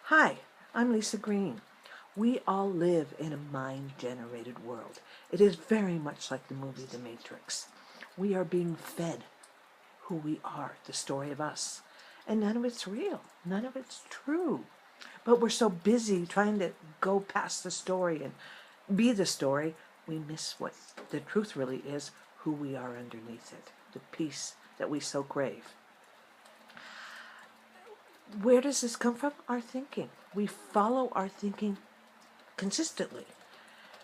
Hi, I'm Lisa Greene. We all live in a mind-generated world. It is very much like the movie The Matrix. We are being fed who we are, the story of us. And none of it's real. None of it's true. But we're so busy trying to go past the story and be the story, we miss what the truth really is, who we are underneath it, the peace that we so crave. Where does this come from? Our thinking. We follow our thinking consistently.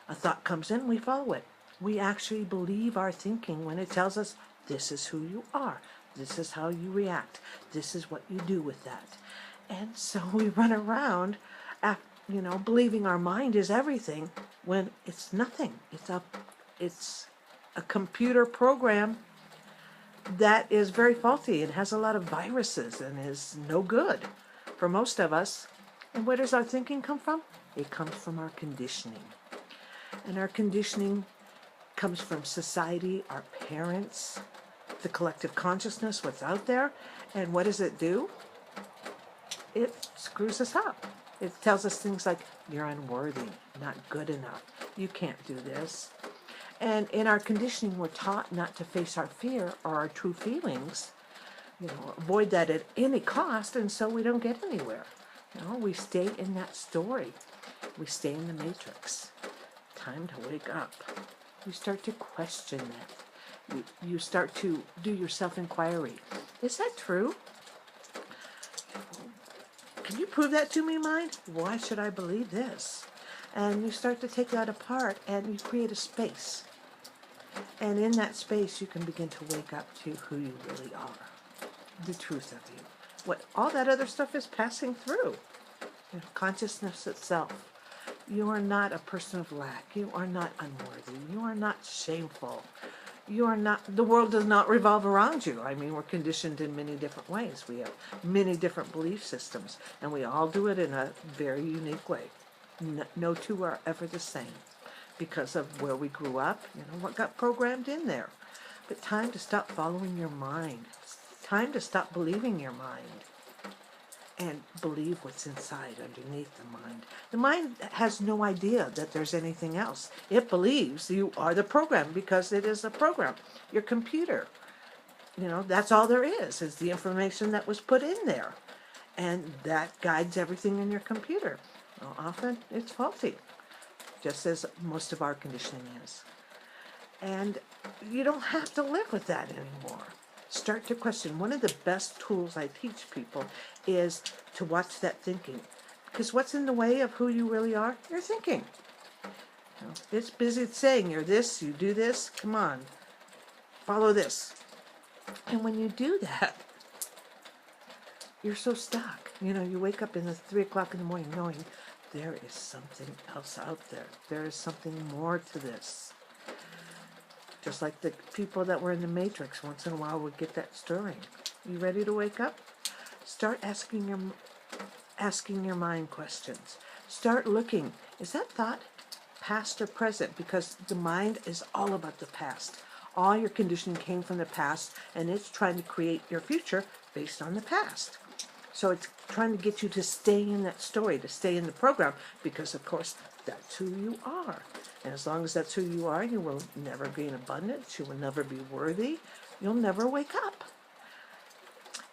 A thought comes in, we follow it. We actually believe our thinking when it tells us this is who you are, this is how you react, this is what you do with that. And so we run around, believing our mind is everything when it's nothing. It's a computer program that is very faulty and has a lot of viruses and is no good for most of us. And where does our thinking come from? It comes from our conditioning. And our conditioning comes from society, our parents, the collective consciousness, what's out there. And what does it do? It screws us up. It tells us things like, you're unworthy, not good enough, you can't do this. And in our conditioning, we're taught not to face our fear or our true feelings, avoid that at any cost, and so we don't get anywhere. We stay in that story. We stay in the matrix. Time to wake up. You start to question that. You start to do your self-inquiry. Is that true? Can you prove that to me, mind? Why should I believe this? And you start to take that apart and you create a space. And in that space, you can begin to wake up to who you really are, the truth of you. What all that other stuff is passing through. Consciousness itself. You are not a person of lack. You are not unworthy. You are not shameful. You are not, the world does not revolve around you. I mean, we're conditioned in many different ways. We have many different belief systems, and we all do it in a very unique way. No two are ever the same because of where we grew up, what got programmed in there. But time to stop following your mind. It's time to stop believing your mind and believe what's inside, underneath the mind. The mind has no idea that there's anything else. It believes you are the program because it is a program. Your computer, that's all there is the information that was put in there. And that guides everything in your computer. Well, often it's faulty, just as most of our conditioning is. And you don't have to live with that anymore. Start to question. One of the best tools I teach people is to watch that thinking. Because what's in the way of who you really are? Your thinking. It's busy saying you're this, you do this, come on, follow this. And when you do that, you're so stuck. You wake up in the 3 o'clock in the morning knowing there is something else out there. There is something more to this. Just like the people that were in the Matrix, once in a while would get that stirring. You ready to wake up? Start asking your mind questions. Start looking. Is that thought past or present? Because the mind is all about the past. All your conditioning came from the past, and it's trying to create your future based on the past. So it's trying to get you to stay in that story, to stay in the program, because, of course, that's who you are. And as long as that's who you are, you will never gain abundance. You will never be worthy. You'll never wake up.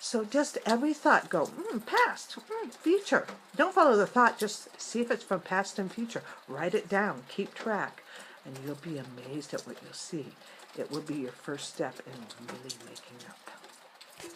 So just every thought go, past, future. Don't follow the thought. Just see if it's from past and future. Write it down. Keep track. And you'll be amazed at what you'll see. It will be your first step in really waking up.